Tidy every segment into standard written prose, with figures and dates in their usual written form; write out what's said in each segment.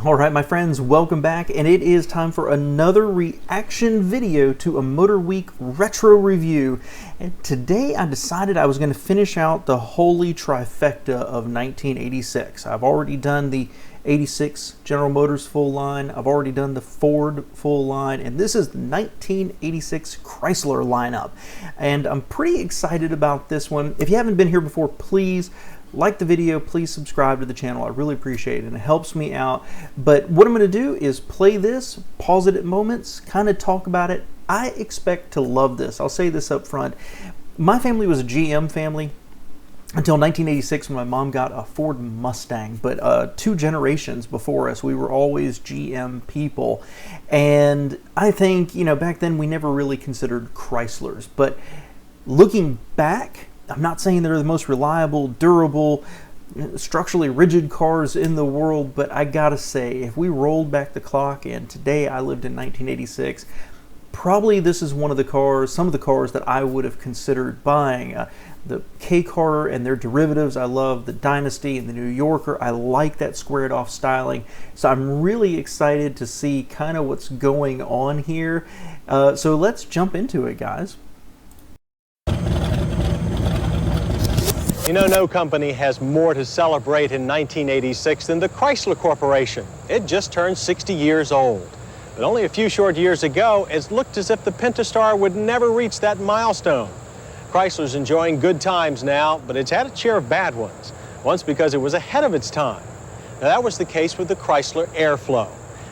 All right, my friends, welcome back, and it is time for another reaction video to a MotorWeek retro review. And today I decided I was going to finish out the holy trifecta of 1986. I've already done the 86 General Motors full line, I've already done the Ford full line, and this is the 1986 Chrysler lineup. And I'm pretty excited about this one. If you haven't been here before, please like the video, please subscribe to the channel. I really appreciate it and it helps me out. But what I'm going to do is play this, pause it at moments, kind of talk about it. I expect to love this. I'll say this up front. My family was a GM family until 1986 when my mom got a Ford Mustang, but 2 generations before us we were always GM people. And I think, you know, back then we never really considered Chryslers, but looking back, I'm not saying they're the most reliable, durable, structurally rigid cars in the world, but I gotta say, if we rolled back the clock and today I lived in 1986, probably this is one of the cars, some of the cars that I would have considered buying. The K-Car and their derivatives, I love the Dynasty and the New Yorker. I like that squared off styling. So I'm really excited to see kind of what's going on here. So let's jump into it, guys. You know, no company has more to celebrate in 1986 than the Chrysler Corporation. It just turned 60 years old. But only a few short years ago, it looked as if the Pentastar would never reach that milestone. Chrysler's enjoying good times now, but it's had its share of bad ones. Once because it was ahead of its time. Now, that was the case with the Chrysler Airflow.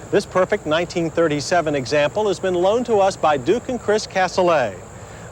This perfect 1937 example has been loaned to us by Duke and Chris Castellet.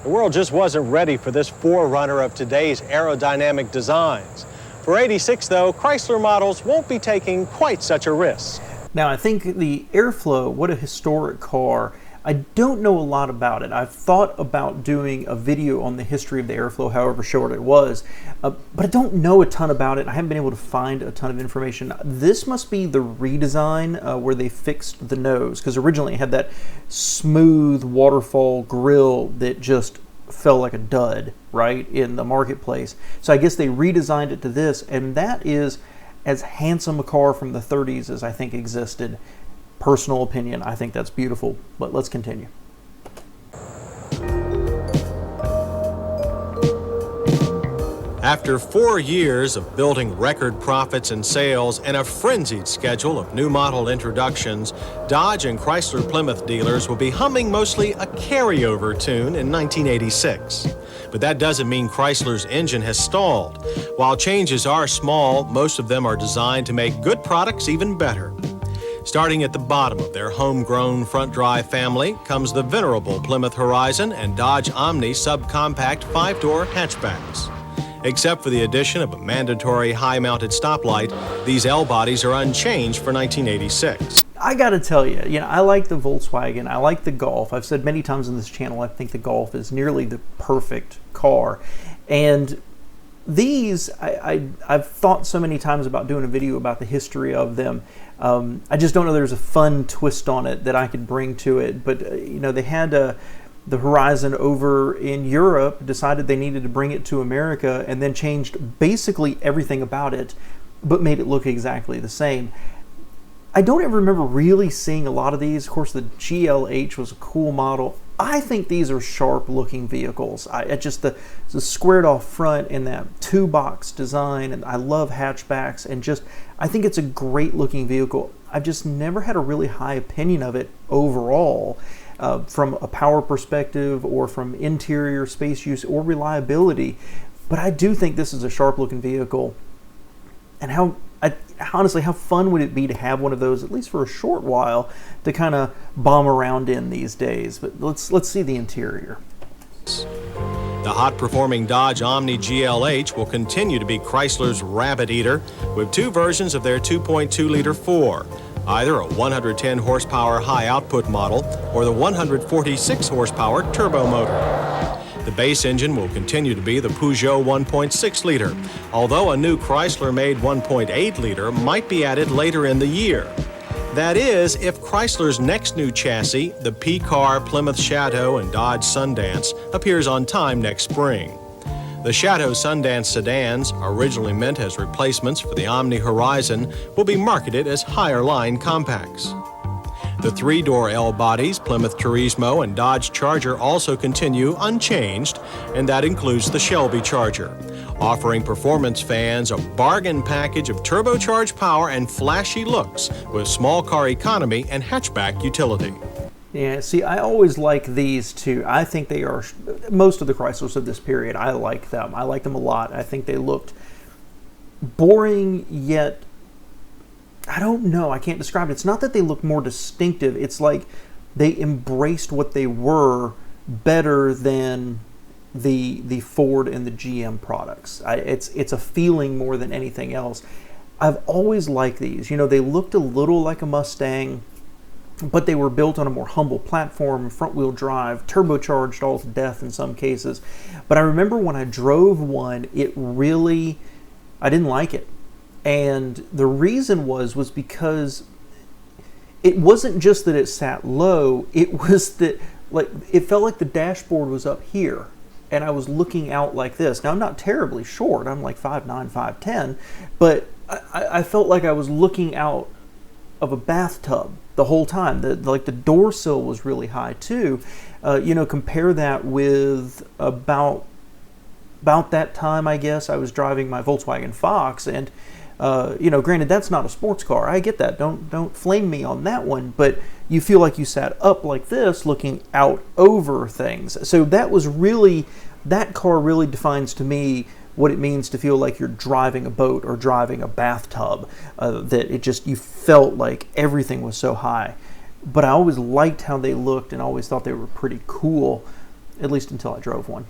The world just wasn't ready for this forerunner of today's aerodynamic designs. For 86, though, Chrysler models won't be taking quite such a risk. Now, I think the Airflow, what a historic car. I don't know a lot about it. I've thought about doing a video on the history of the Airflow, however short it was, but I don't know a ton about it. I haven't been able to find a ton of information. This must be the redesign where they fixed the nose, because originally it had that smooth waterfall grille that just felt like a dud, right, in the marketplace. So I guess they redesigned it to this, and that is as handsome a car from the 30s as I think existed. Personal opinion, I think that's beautiful, but let's continue. After 4 years of building record profits and sales and a frenzied schedule of new model introductions, Dodge and Chrysler Plymouth dealers will be humming mostly a carryover tune in 1986. But that doesn't mean Chrysler's engine has stalled. While changes are small, most of them are designed to make good products even better. Starting at the bottom of their homegrown front-drive family comes the venerable Plymouth Horizon and Dodge Omni subcompact 5-door hatchbacks. Except for the addition of a mandatory high-mounted stoplight, these L-bodies are unchanged for 1986. I gotta tell you, I like the Volkswagen, I like the Golf. I've said many times on this channel, I think the Golf is nearly the perfect car. And these, I've thought so many times about doing a video about the history of them. I just don't know there's a fun twist on it that I could bring to it. But, they had the Horizon over in Europe, decided they needed to bring it to America, and then changed basically everything about it, but made it look exactly the same. I don't ever remember really seeing a lot of these. Of course, the GLH was a cool model. I think these are sharp looking vehicles. Just the squared off front and that 2-box design, and I love hatchbacks, and I think it's a great looking vehicle. I've just never had a really high opinion of it overall, from a power perspective or from interior space use or reliability. But I do think this is a sharp looking vehicle. And honestly, how fun would it be to have one of those, at least for a short while, to kind of bomb around in these days? But let's see the interior. The hot-performing Dodge Omni GLH will continue to be Chrysler's rabbit eater, with 2 versions of their 2.2-liter 4, either a 110 horsepower high output model or the 146 horsepower turbo motor. The base engine will continue to be the Peugeot 1.6-liter, although a new Chrysler-made 1.8-liter might be added later in the year. That is, if Chrysler's next new chassis, the P-Car Plymouth Shadow and Dodge Sundance, appears on time next spring. The Shadow Sundance sedans, originally meant as replacements for the Omni Horizon, will be marketed as higher-line compacts. The three-door L bodies, Plymouth Turismo and Dodge Charger, also continue unchanged, and that includes the Shelby Charger, offering performance fans a bargain package of turbocharged power and flashy looks with small car economy and hatchback utility. Yeah, see, I always like these too. I think they are, most of the Chryslers of this period, I like them. I like them a lot. I think they looked boring, yet, I don't know, I can't describe it. It's not that they look more distinctive. It's like they embraced what they were better than the Ford and the GM products. It's a feeling more than anything else. I've always liked these. You know, they looked a little like a Mustang, but they were built on a more humble platform, front-wheel drive, turbocharged all to death in some cases. But I remember when I drove one, I didn't like it. And the reason was because it wasn't just that it sat low, it was that, like, it felt like the dashboard was up here, and I was looking out like this. Now, I'm not terribly short, I'm like 5'9", 5'10", but I felt like I was looking out of a bathtub the whole time. The door sill was really high too. You know, compare that with about that time, I guess, I was driving my Volkswagen Fox, and you know, granted, that's not a sports car. I get that. Don't flame me on that one, but you feel like you sat up like this, looking out over things. So that car really defines to me what it means to feel like you're driving a boat or driving a bathtub, that you felt like everything was so high. But I always liked how they looked and always thought they were pretty cool, at least until I drove one.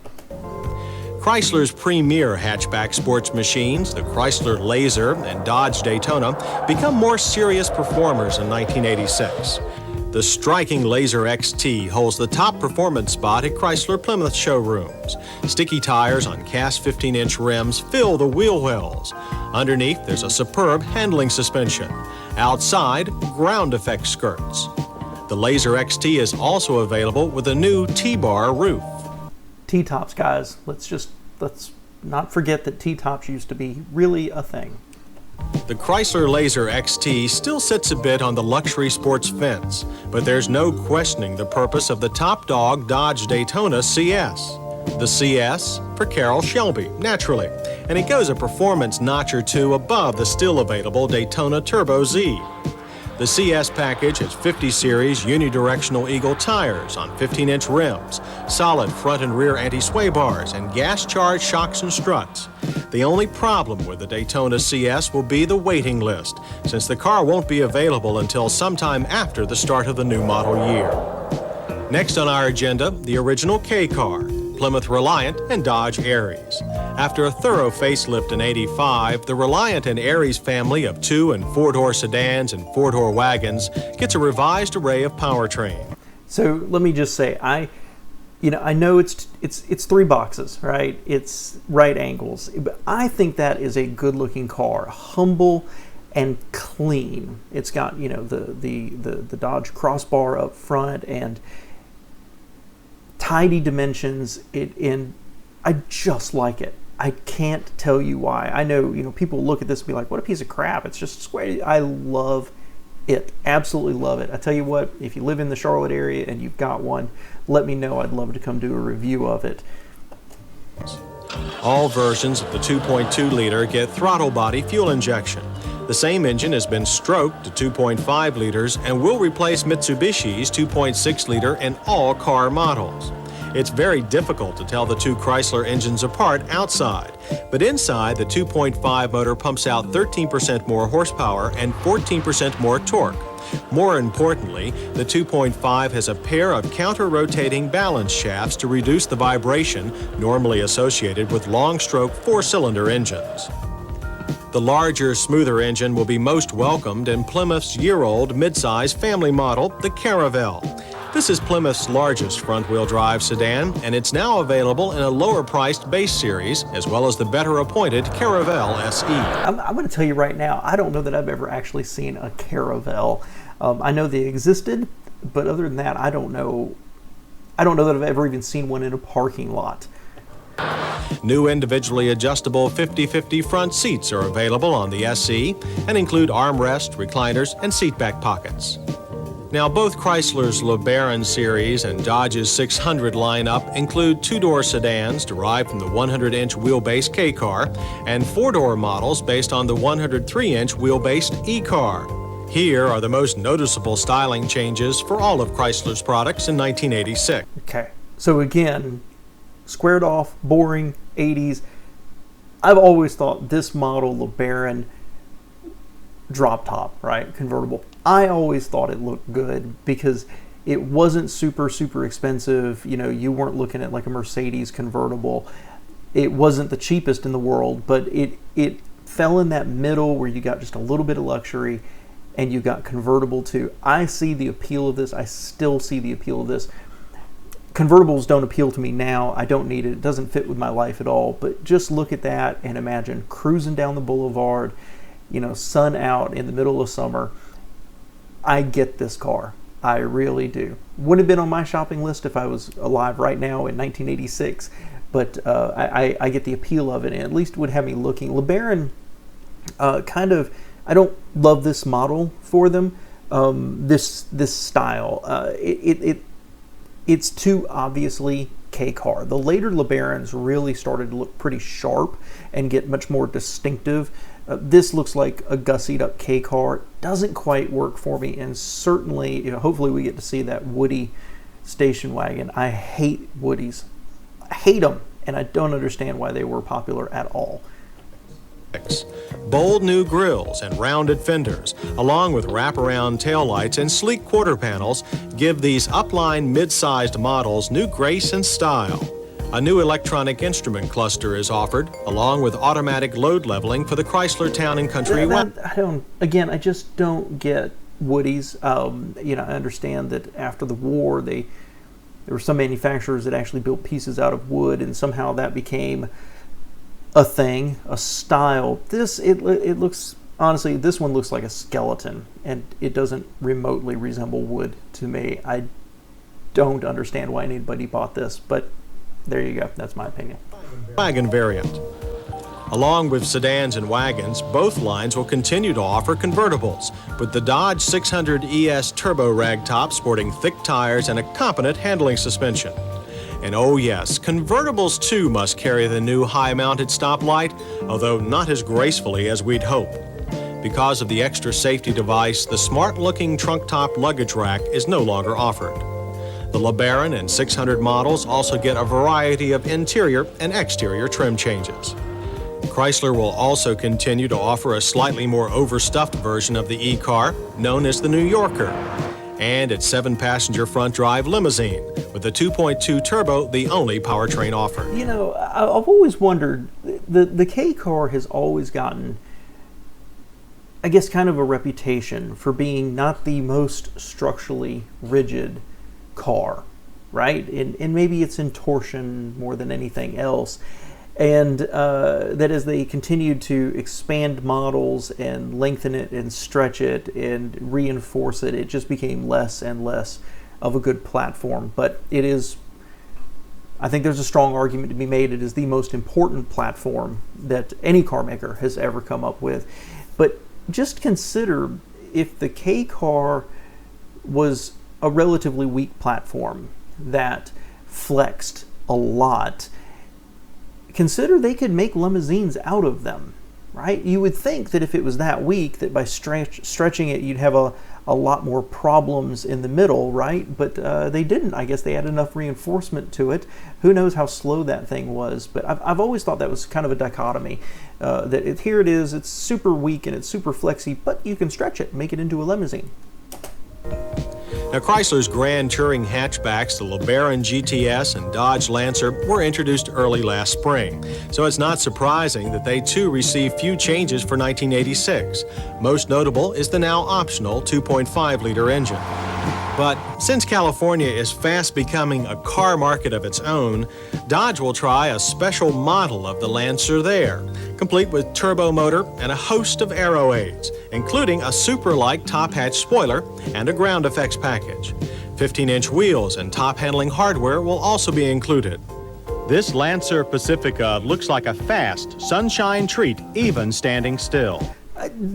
Chrysler's premier hatchback sports machines, the Chrysler Laser and Dodge Daytona, become more serious performers in 1986. The striking Laser XT holds the top performance spot at Chrysler Plymouth showrooms. Sticky tires on cast 15-inch rims fill the wheel wells. Underneath, there's a superb handling suspension. Outside, ground effect skirts. The Laser XT is also available with a new T-bar roof. T-tops, guys. Let's not forget that T-tops used to be really a thing. The Chrysler Laser XT still sits a bit on the luxury sports fence, but there's no questioning the purpose of the top dog Dodge Daytona CS. The CS for Carroll Shelby, naturally, and it goes a performance notch or two above the still available Daytona Turbo Z. The CS package has 50 series unidirectional Eagle tires on 15-inch rims, solid front and rear anti-sway bars, and gas-charged shocks and struts. The only problem with the Daytona CS will be the waiting list, since the car won't be available until sometime after the start of the new model year. Next on our agenda, the original K car, Plymouth Reliant and Dodge Aries. After a thorough facelift in '85, the Reliant and Aries family of 2- and 4-door sedans and 4-door wagons gets a revised array of powertrain. So let me just say, I know it's 3 boxes, right? It's right angles, but I think that is a good-looking car, humble and clean. It's got, you know, the Dodge crossbar up front and tidy dimensions, and I just like it. I can't tell you why. I know, you know, people look at this and be like, what a piece of crap. It's just square. I love it. Absolutely love it. I tell you what, if you live in the Charlotte area and you've got one, let me know. I'd love to come do a review of it. All versions of the 2.2-liter get throttle body fuel injection. The same engine has been stroked to 2.5 liters and will replace Mitsubishi's 2.6-liter in all car models. It's very difficult to tell the two Chrysler engines apart outside, but inside, the 2.5 motor pumps out 13% more horsepower and 14% more torque. More importantly, the 2.5 has a pair of counter-rotating balance shafts to reduce the vibration normally associated with long-stroke 4-cylinder engines. The larger, smoother engine will be most welcomed in Plymouth's year-old midsize family model, the Caravel. This is Plymouth's largest front-wheel drive sedan, and it's now available in a lower-priced base series, as well as the better-appointed Caravel SE. I'm going to tell you right now, I don't know that I've ever actually seen a Caravel. I know they existed, but other than that, I don't know that I've ever even seen one in a parking lot. New individually adjustable 50/50 front seats are available on the SE and include armrest, recliners, and seatback pockets. Now, both Chrysler's LeBaron series and Dodge's 600 lineup include two-door sedans derived from the 100-inch wheelbase K-Car and four-door models based on the 103-inch wheelbase E-Car. Here are the most noticeable styling changes for all of Chrysler's products in 1986. Okay, so again, squared off, boring, 80s. I've always thought this model, LeBaron, drop top, right, convertible, I always thought it looked good because it wasn't super expensive. You know, you weren't looking at like a Mercedes convertible. It wasn't the cheapest in the world, but it fell in that middle where you got just a little bit of luxury and you got convertible too. I see the appeal of this. I still see the appeal of this. Convertibles don't appeal to me now. I don't need it. It doesn't fit with my life at all. But just look at that and imagine cruising down the boulevard, you know, sun out in the middle of summer. I get this car. I really do. Wouldn't have been on my shopping list if I was alive right now in 1986, but I get the appeal of it, and at least would have me looking. LeBaron, I don't love this model for them. This style, it's too obviously K-Car. The later LeBarons really started to look pretty sharp and get much more distinctive. This looks like a gussied up K-Car. Doesn't quite work for me, and certainly, you know, hopefully we get to see that Woody station wagon. I hate Woodies. I hate them, and I don't understand why they were popular at all. Bold new grills and rounded fenders, along with wraparound taillights and sleek quarter panels, give these upline mid-sized models new grace and style. A new electronic instrument cluster is offered, along with automatic load leveling for the Chrysler Town & Country wagon. I just don't get Woodies. You know, I understand that after the war, there were some manufacturers that actually built pieces out of wood, and somehow that became a thing, a style. It looks, honestly, this one looks like a skeleton, and it doesn't remotely resemble wood to me. I don't understand why anybody bought this, but there you go. That's my opinion. Wagon variant. Along with sedans and wagons, both lines will continue to offer convertibles, with the Dodge 600 ES Turbo Ragtop sporting thick tires and a competent handling suspension. And oh yes, convertibles too must carry the new high-mounted stoplight, although not as gracefully as we'd hope. Because of the extra safety device, the smart-looking trunk-top luggage rack is no longer offered. The LeBaron and 600 models also get a variety of interior and exterior trim changes. Chrysler will also continue to offer a slightly more overstuffed version of the E-Car, known as the New Yorker, and its 7-passenger front-drive limousine, with the 2.2 turbo the only powertrain offered. You know, I've always wondered, the K-Car has always gotten, I guess, kind of a reputation for being not the most structurally rigid car, right? And maybe it's in torsion more than anything else. And that as they continued to expand models and lengthen it and stretch it and reinforce it, it just became less and less of a good platform. But it is, I think there's a strong argument to be made, it is the most important platform that any car maker has ever come up with. But just consider if the K-Car was a relatively weak platform that flexed a lot, consider they could make limousines out of them, right? You would think that if it was that weak, that by stretching it, you'd have a lot more problems in the middle, right? But they didn't. I guess they had enough reinforcement to it. Who knows how slow that thing was? But I've always thought that was kind of a dichotomy, that here it is, it's super weak and it's super flexy, but you can stretch it, make it into a limousine. Now, Chrysler's Grand Touring hatchbacks, the LeBaron GTS and Dodge Lancer, were introduced early last spring, so it's not surprising that they too received few changes for 1986. Most notable is the now optional 2.5-liter engine. But since California is fast becoming a car market of its own, Dodge will try a special model of the Lancer there, complete with turbo motor and a host of aero aids, including a super-like top hatch spoiler and a ground effects package. 15-inch wheels and top handling hardware will also be included. This Lancer Pacifica looks like a fast, sunshine treat, even standing still.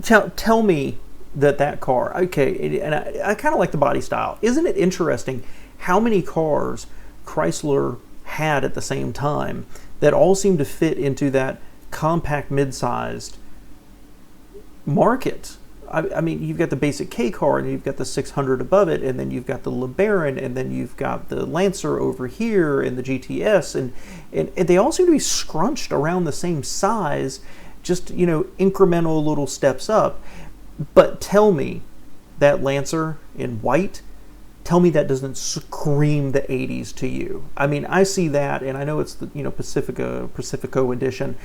Tell me that car, okay, and I kind of like the body style. Isn't it interesting how many cars Chrysler had at the same time that all seem to fit into that compact mid-sized market? I mean, you've got the basic K car, and you've got the 600 above it, and then you've got the LeBaron, and then you've got the Lancer over here, and the GTS, and they all seem to be scrunched around the same size, just, you know, incremental little steps up. But tell me that Lancer in white, tell me that doesn't scream the 80s to you. I mean, I see that, and I know it's the, you know, Pacifico edition.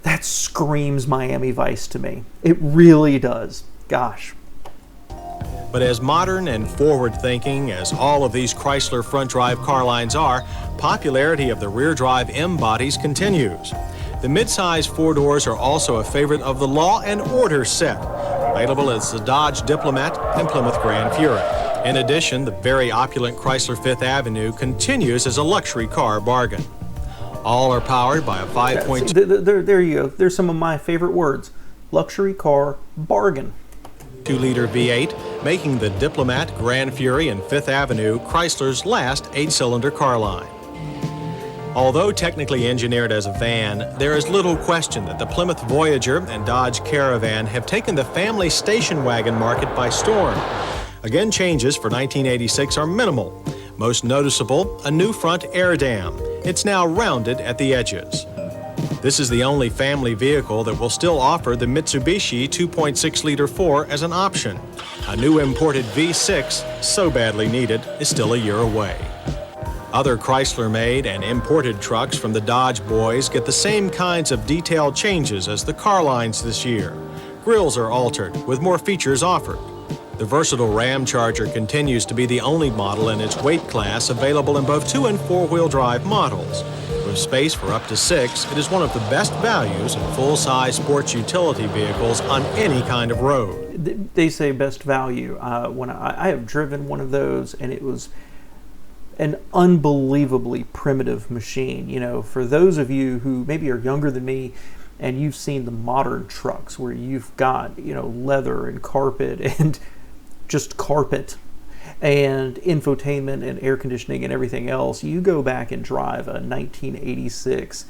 That screams Miami Vice to me. It really does. Gosh. But as modern and forward-thinking as all of these Chrysler front-drive car lines are, popularity of the rear-drive M bodies continues. The mid-size four doors are also a favorite of the Law and Order set, available as the Dodge Diplomat and Plymouth Grand Fury. In addition, the very opulent Chrysler Fifth Avenue continues as a luxury car bargain. All are powered by a 5.2... There you go. There's some of my favorite words. Luxury car bargain. 2-liter V8, making the Diplomat, Grand Fury, and Fifth Avenue Chrysler's last 8-cylinder car line. Although technically engineered as a van, there is little question that the Plymouth Voyager and Dodge Caravan have taken the family station wagon market by storm. Again, changes for 1986 are minimal. Most noticeable, a new front air dam. It's now rounded at the edges. This is the only family vehicle that will still offer the Mitsubishi 2.6-liter 4 as an option. A new imported V6, so badly needed, is still a year away. Other Chrysler-made and imported trucks from the Dodge boys get the same kinds of detailed changes as the car lines this year. Grills are altered, with more features offered. The versatile Ram Charger continues to be the only model in its weight class available in both 2- and 4-wheel drive models. With space for up to 6, it is one of the best values in full-size sports utility vehicles on any kind of road. They say best value. When I have driven one of those, and it was an unbelievably primitive machine. You know, for those of you who maybe are younger than me, and you've seen the modern trucks where you've got, you know, leather and carpet and just carpet and infotainment and air conditioning and everything else, you go back and drive a 1986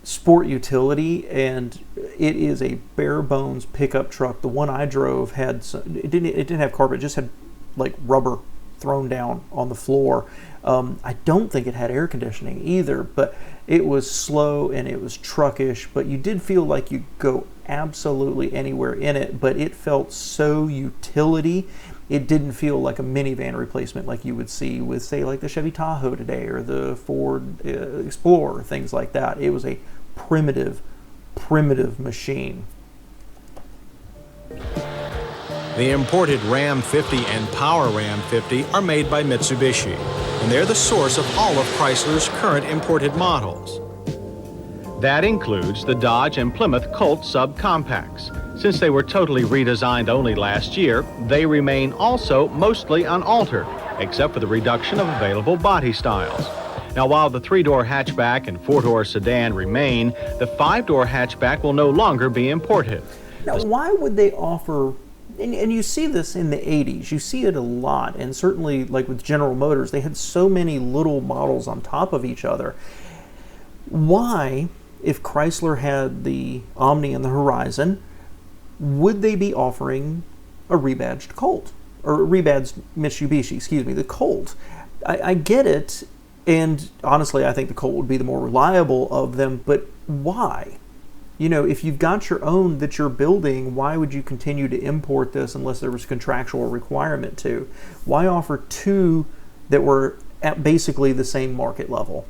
sport utility, and it is a bare bones pickup truck. The one I drove had it didn't have carpet, it just had like rubber thrown down on the floor. I don't think it had air conditioning either, but it was slow and it was truckish, but you did feel like you go absolutely anywhere in it, but it felt so utility. It didn't feel like a minivan replacement like you would see with, say, like the Chevy Tahoe today or the Ford Explorer, things like that. It was a primitive machine. The imported Ram 50 and Power Ram 50 are made by Mitsubishi, and they're the source of all of Chrysler's current imported models. That includes the Dodge and Plymouth Colt subcompacts. Since they were totally redesigned only last year, they remain also mostly unaltered, except for the reduction of available body styles. Now, while the 3-door hatchback and 4-door sedan remain, the 5-door hatchback will no longer be imported. Now, why would they offer... And you see this in the 80s, you see it a lot, and certainly like with General Motors, they had so many little models on top of each other. Why, if Chrysler had the Omni and the Horizon, would they be offering a rebadged Colt? Or a rebadged Mitsubishi, excuse me, the Colt? I get it, and honestly I think the Colt would be the more reliable of them, but why? You know, if you've got your own that you're building, why would you continue to import this unless there was a contractual requirement to? Why offer two that were at basically the same market level?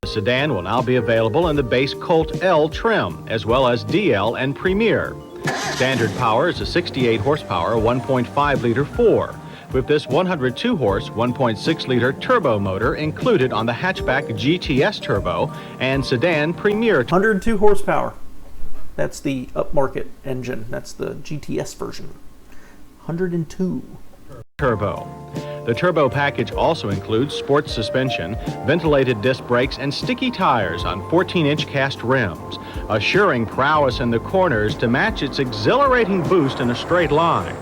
The sedan will now be available in the base Colt L trim, as well as DL and Premier. Standard power is a 68 horsepower 1.5-liter 4, with this 102-horse 1.6-liter turbo motor included on the hatchback GTS turbo and sedan Premier. 102 horsepower. That's the upmarket engine. That's the GTS version. 102. Turbo. The turbo package also includes sports suspension, ventilated disc brakes, and sticky tires on 14-inch cast rims, assuring prowess in the corners to match its exhilarating boost in a straight line.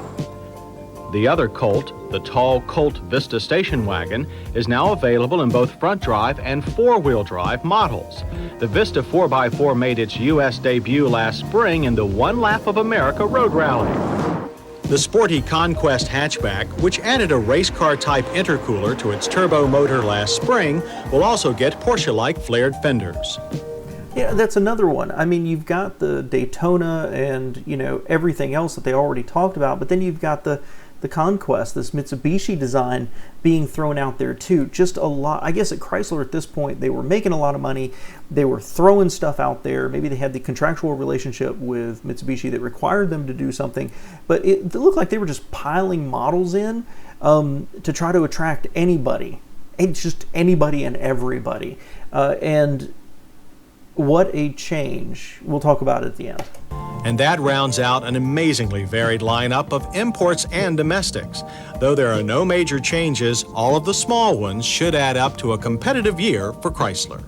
The other Colt, the tall Colt Vista station wagon, is now available in both front drive and four-wheel drive models. The Vista 4x4 made its U.S. debut last spring in the One Lap of America Road Rally. The sporty Conquest hatchback, which added a race car-type intercooler to its turbo motor last spring, will also get Porsche-like flared fenders. Yeah, that's another one. I mean, you've got the Daytona and, everything else that they already talked about, but then you've got the Conquest, this Mitsubishi design being thrown out there too. Just a lot. I guess at Chrysler at this point, they were making a lot of money. They were throwing stuff out there. Maybe they had the contractual relationship with Mitsubishi that required them to do something, but it looked like they were just piling models in to try to attract anybody. It's just anybody and everybody. And what a change. We'll talk about it at the end. And that rounds out an amazingly varied lineup of imports and domestics. Though there are no major changes, all of the small ones should add up to a competitive year for Chrysler.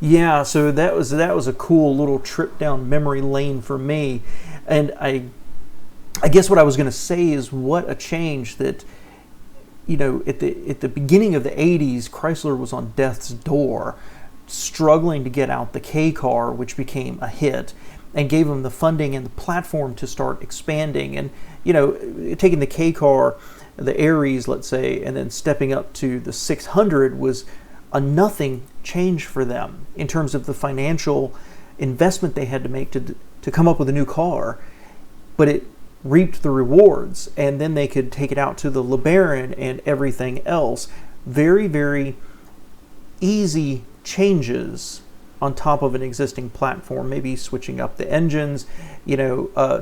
Yeah, so that was a cool little trip down memory lane for me. And I guess what I was going to say is what a change that, at the beginning of the 80s, Chrysler was on death's door, struggling to get out the K car, which became a hit and gave them the funding and the platform to start expanding. And taking the K car, the Aries, let's say, and then stepping up to the 600 was a nothing change for them in terms of the financial investment they had to make to come up with a new car, but it reaped the rewards, and then they could take it out to the LeBaron and everything else. Very, very easy changes on top of an existing platform, maybe switching up the engines,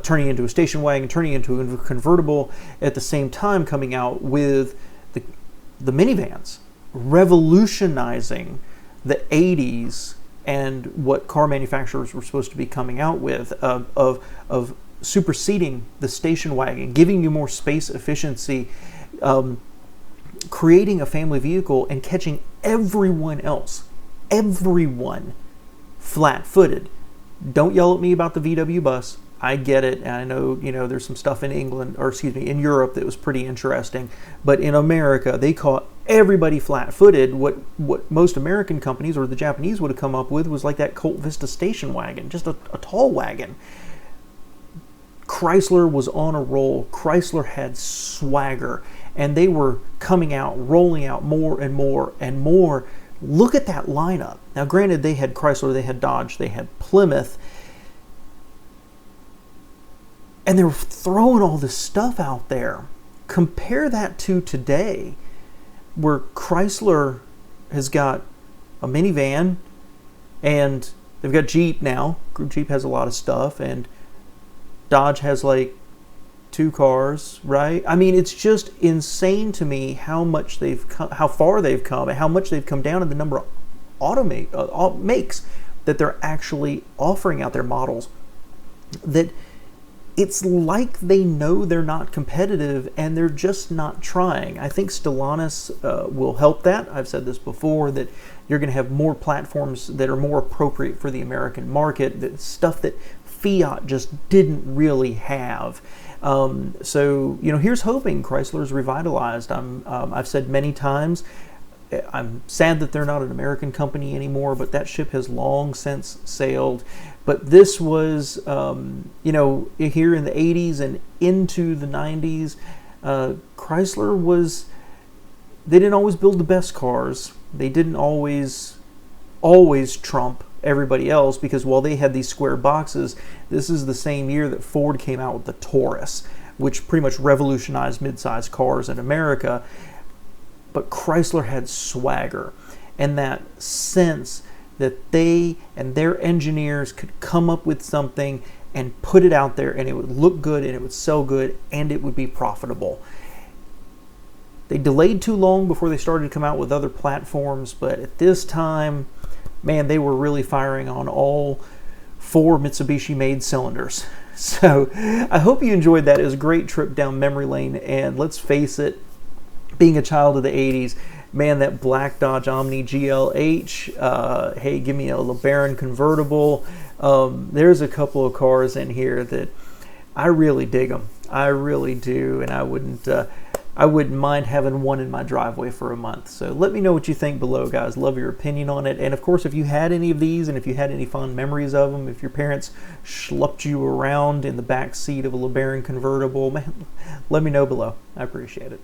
turning into a station wagon, turning into a convertible, at the same time coming out with the minivans, revolutionizing the 80s and what car manufacturers were supposed to be coming out with, of superseding the station wagon, giving you more space efficiency, creating a family vehicle and catching everyone flat-footed. Don't yell at me about the VW bus. I get it, and I know there's some stuff in in Europe that was pretty interesting, but in America they caught everybody flat-footed. What most American companies or the Japanese would have come up with was like that Colt Vista station wagon, just a tall wagon. Chrysler was on a roll. Chrysler had swagger, and they were rolling out more and more and more. Look at that lineup. Now, granted, they had Chrysler, they had Dodge, they had Plymouth, and they were throwing all this stuff out there. Compare that to today, where Chrysler has got a minivan, and they've got Jeep now. Jeep has a lot of stuff, and Dodge has like 2 cars, right? I mean, it's just insane to me how far they've come, and how much they've come down in the number of makes that they're actually offering out their models. That it's like they know they're not competitive and they're just not trying. I think Stellantis will help that. I've said this before, that you're going to have more platforms that are more appropriate for the American market, that stuff that Fiat just didn't really have. So here's hoping Chrysler's revitalized. I've said many times, I'm sad that they're not an American company anymore, but that ship has long since sailed. But this was, here in the 80s and into the 90s, Chrysler they didn't always build the best cars. They didn't always trump everybody else, because while they had these square boxes, this is the same year that Ford came out with the Taurus, which pretty much revolutionized midsize cars in America. But Chrysler had swagger, and that sense that they and their engineers could come up with something and put it out there, and it would look good, and it would sell good, and it would be profitable. They delayed too long before they started to come out with other platforms, but at this time, man, they were really firing on all 4 Mitsubishi-made cylinders. So I hope you enjoyed that. It was a great trip down memory lane, and let's face it, being a child of the 80s, man, that black Dodge Omni GLH, hey, give me a LeBaron convertible. There's a couple of cars in here that I really dig them. I really do, and I wouldn't mind having one in my driveway for a month. So let me know what you think below, guys. Love your opinion on it. And of course, if you had any of these and if you had any fond memories of them, if your parents schlepped you around in the back seat of a LeBaron convertible, man, let me know below. I appreciate it.